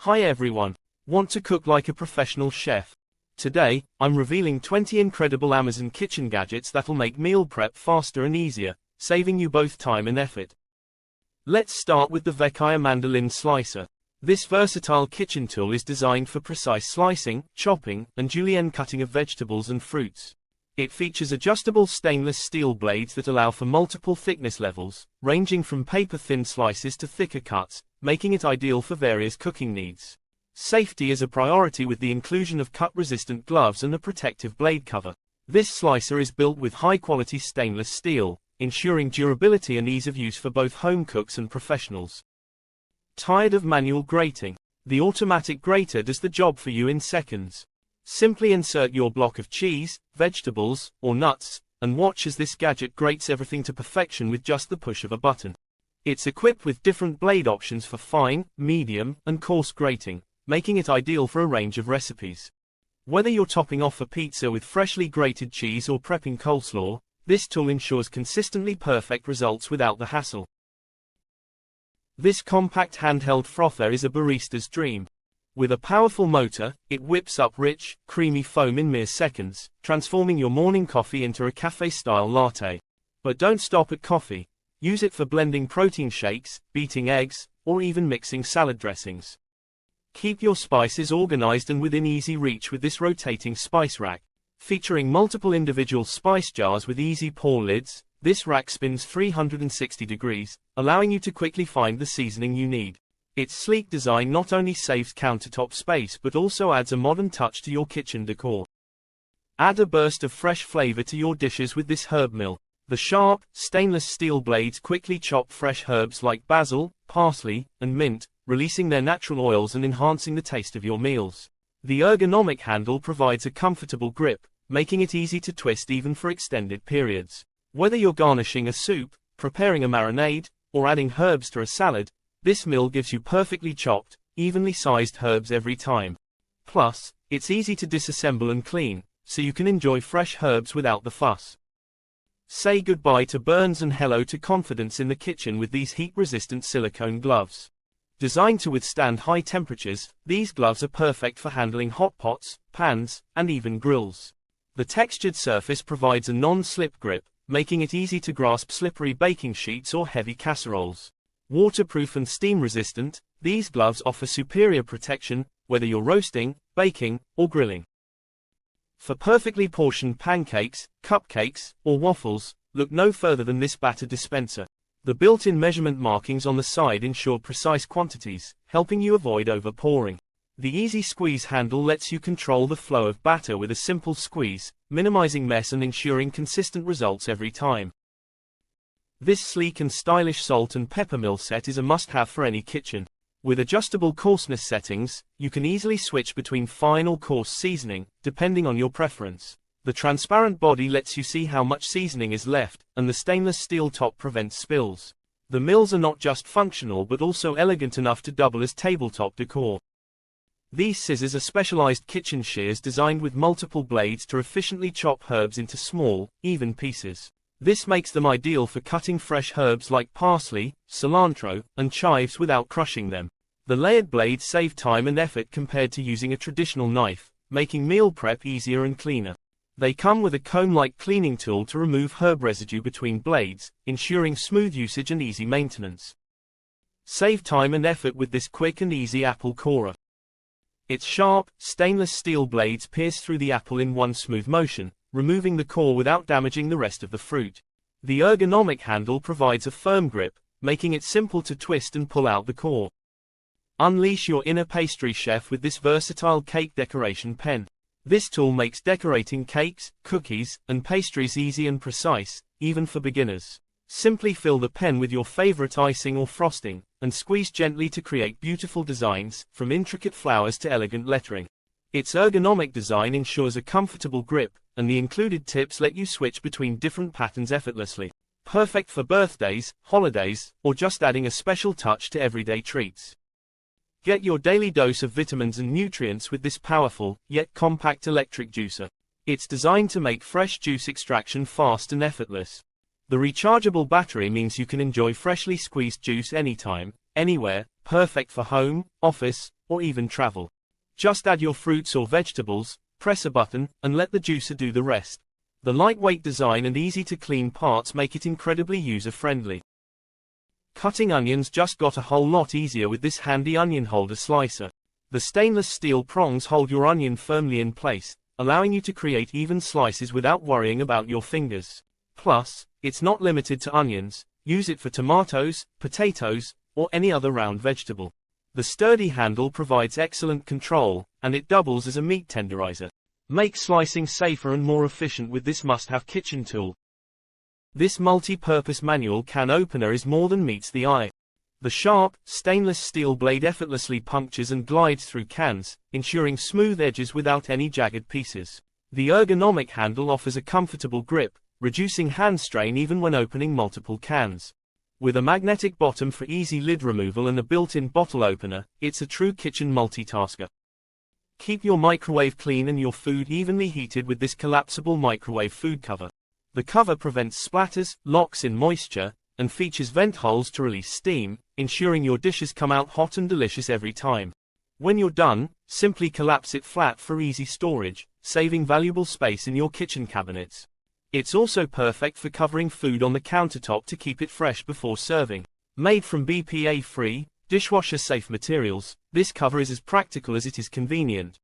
Hi everyone. Want to cook like a professional chef? Today, I'm revealing 20 incredible Amazon kitchen gadgets that'll make meal prep faster and easier, saving you both time and effort. Let's start with the Vecchia Mandolin Slicer. This versatile kitchen tool is designed for precise slicing, chopping, and julienne cutting of vegetables and fruits. It features adjustable stainless steel blades that allow for multiple thickness levels, ranging from paper-thin slices to thicker cuts, making it ideal for various cooking needs. Safety is a priority with the inclusion of cut-resistant gloves and a protective blade cover. This slicer is built with high-quality stainless steel, ensuring durability and ease of use for both home cooks and professionals. Tired of manual grating? The automatic grater does the job for you in seconds. Simply insert your block of cheese, vegetables, or nuts, and watch as this gadget grates everything to perfection with just the push of a button. It's equipped with different blade options for fine, medium, and coarse grating, making it ideal for a range of recipes. Whether you're topping off a pizza with freshly grated cheese or prepping coleslaw, this tool ensures consistently perfect results without the hassle. This compact handheld frother is a barista's dream. With a powerful motor, it whips up rich, creamy foam in mere seconds, transforming your morning coffee into a cafe-style latte. But don't stop at coffee. Use it for blending protein shakes, beating eggs, or even mixing salad dressings. Keep your spices organized and within easy reach with this rotating spice rack. Featuring multiple individual spice jars with easy pour lids, this rack spins 360 degrees, allowing you to quickly find the seasoning you need. Its sleek design not only saves countertop space but also adds a modern touch to your kitchen decor. Add a burst of fresh flavor to your dishes with this herb mill. The sharp, stainless steel blades quickly chop fresh herbs like basil, parsley, and mint, releasing their natural oils and enhancing the taste of your meals. The ergonomic handle provides a comfortable grip, making it easy to twist even for extended periods. Whether you're garnishing a soup, preparing a marinade, or adding herbs to a salad, this mill gives you perfectly chopped, evenly sized herbs every time. Plus, it's easy to disassemble and clean, so you can enjoy fresh herbs without the fuss. Say goodbye to burns and hello to confidence in the kitchen with these heat-resistant silicone gloves. Designed to withstand high temperatures, these gloves are perfect for handling hot pots, pans, and even grills. The textured surface provides a non-slip grip, making it easy to grasp slippery baking sheets or heavy casseroles. Waterproof and steam-resistant, these gloves offer superior protection, whether you're roasting, baking, or grilling. For perfectly portioned pancakes, cupcakes, or waffles, look no further than this batter dispenser. The built-in measurement markings on the side ensure precise quantities, helping you avoid over-pouring. The easy squeeze handle lets you control the flow of batter with a simple squeeze, minimizing mess and ensuring consistent results every time. This sleek and stylish salt and pepper mill set is a must-have for any kitchen. With adjustable coarseness settings, you can easily switch between fine or coarse seasoning, depending on your preference. The transparent body lets you see how much seasoning is left, and the stainless steel top prevents spills. The mills are not just functional but also elegant enough to double as tabletop decor. These scissors are specialized kitchen shears designed with multiple blades to efficiently chop herbs into small, even pieces. This makes them ideal for cutting fresh herbs like parsley, cilantro, and chives without crushing them. The layered blades save time and effort compared to using a traditional knife, making meal prep easier and cleaner. They come with a comb-like cleaning tool to remove herb residue between blades, ensuring smooth usage and easy maintenance. Save time and effort with this quick and easy apple corer. Its sharp, stainless steel blades pierce through the apple in one smooth motion, removing the core without damaging the rest of the fruit. The ergonomic handle provides a firm grip, making it simple to twist and pull out the core. Unleash your inner pastry chef with this versatile cake decoration pen. This tool makes decorating cakes, cookies, and pastries easy and precise, even for beginners. Simply fill the pen with your favorite icing or frosting, and squeeze gently to create beautiful designs, from intricate flowers to elegant lettering. Its ergonomic design ensures a comfortable grip, and the included tips let you switch between different patterns effortlessly. Perfect for birthdays, holidays, or just adding a special touch to everyday treats. Get your daily dose of vitamins and nutrients with this powerful, yet compact electric juicer. It's designed to make fresh juice extraction fast and effortless. The rechargeable battery means you can enjoy freshly squeezed juice anytime, anywhere, perfect for home, office, or even travel. Just add your fruits or vegetables, press a button, and let the juicer do the rest. The lightweight design and easy-to-clean parts make it incredibly user-friendly. Cutting onions just got a whole lot easier with this handy onion holder slicer. The stainless steel prongs hold your onion firmly in place, allowing you to create even slices without worrying about your fingers. Plus, it's not limited to onions. Use it for tomatoes, potatoes, or any other round vegetable. The sturdy handle provides excellent control, and it doubles as a meat tenderizer. Make slicing safer and more efficient with this must-have kitchen tool. This multi-purpose manual can opener is more than meets the eye. The sharp, stainless steel blade effortlessly punctures and glides through cans, ensuring smooth edges without any jagged pieces. The ergonomic handle offers a comfortable grip, reducing hand strain even when opening multiple cans. With a magnetic bottom for easy lid removal and a built-in bottle opener, it's a true kitchen multitasker. Keep your microwave clean and your food evenly heated with this collapsible microwave food cover. The cover prevents splatters, locks in moisture, and features vent holes to release steam, ensuring your dishes come out hot and delicious every time. When you're done, simply collapse it flat for easy storage, saving valuable space in your kitchen cabinets. It's also perfect for covering food on the countertop to keep it fresh before serving. Made from BPA-free, dishwasher-safe materials, this cover is as practical as it is convenient.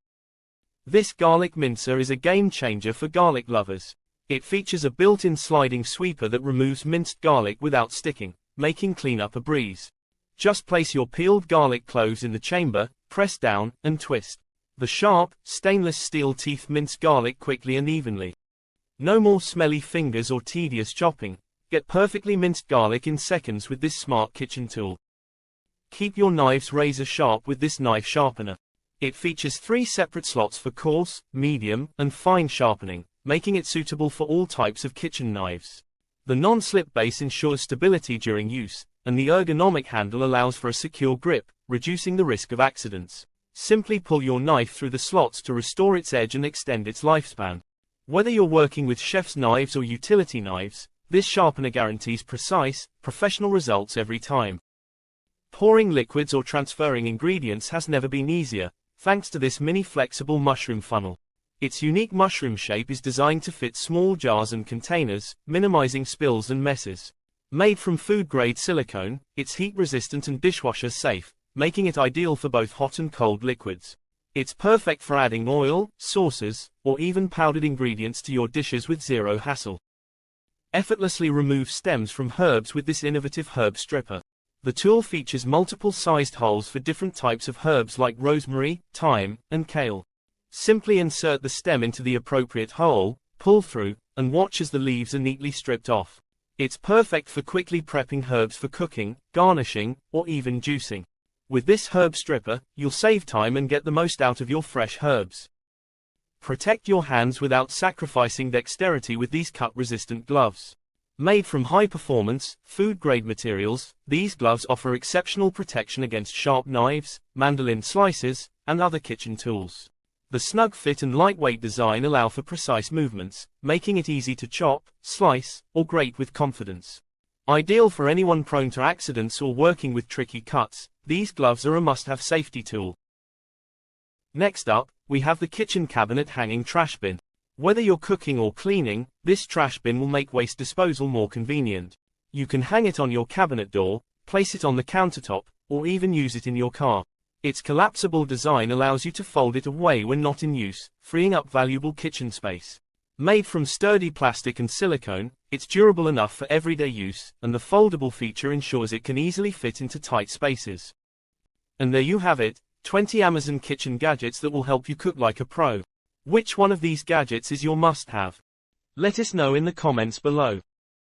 This garlic mincer is a game-changer for garlic lovers. It features a built-in sliding sweeper that removes minced garlic without sticking, making cleanup a breeze. Just place your peeled garlic cloves in the chamber, press down, and twist. The sharp, stainless steel teeth mince garlic quickly and evenly. No more smelly fingers or tedious chopping. Get perfectly minced garlic in seconds with this smart kitchen tool. Keep your knives razor sharp with this knife sharpener. It features 3 separate slots for coarse, medium, and fine sharpening, making it suitable for all types of kitchen knives. The non-slip base ensures stability during use, and the ergonomic handle allows for a secure grip, reducing the risk of accidents. Simply pull your knife through the slots to restore its edge and extend its lifespan. Whether you're working with chef's knives or utility knives, this sharpener guarantees precise, professional results every time. Pouring liquids or transferring ingredients has never been easier, thanks to this mini flexible mushroom funnel. Its unique mushroom shape is designed to fit small jars and containers, minimizing spills and messes. Made from food-grade silicone, it's heat-resistant and dishwasher-safe, making it ideal for both hot and cold liquids. It's perfect for adding oil, sauces, or even powdered ingredients to your dishes with zero hassle. Effortlessly remove stems from herbs with this innovative herb stripper. The tool features multiple sized holes for different types of herbs like rosemary, thyme, and kale. Simply insert the stem into the appropriate hole, pull through, and watch as the leaves are neatly stripped off. It's perfect for quickly prepping herbs for cooking, garnishing, or even juicing. With this herb stripper, you'll save time and get the most out of your fresh herbs. Protect your hands without sacrificing dexterity with these cut-resistant gloves. Made from high-performance, food-grade materials, these gloves offer exceptional protection against sharp knives, mandolin slices, and other kitchen tools. The snug fit and lightweight design allow for precise movements, making it easy to chop, slice, or grate with confidence. Ideal for anyone prone to accidents or working with tricky cuts, these gloves are a must-have safety tool. Next up, we have the kitchen cabinet hanging trash bin. Whether you're cooking or cleaning, this trash bin will make waste disposal more convenient. You can hang it on your cabinet door, place it on the countertop, or even use it in your car. Its collapsible design allows you to fold it away when not in use, freeing up valuable kitchen space. Made from sturdy plastic and silicone, it's durable enough for everyday use, and the foldable feature ensures it can easily fit into tight spaces. And there you have it, 20 Amazon kitchen gadgets that will help you cook like a pro. Which one of these gadgets is your must-have? Let us know in the comments below.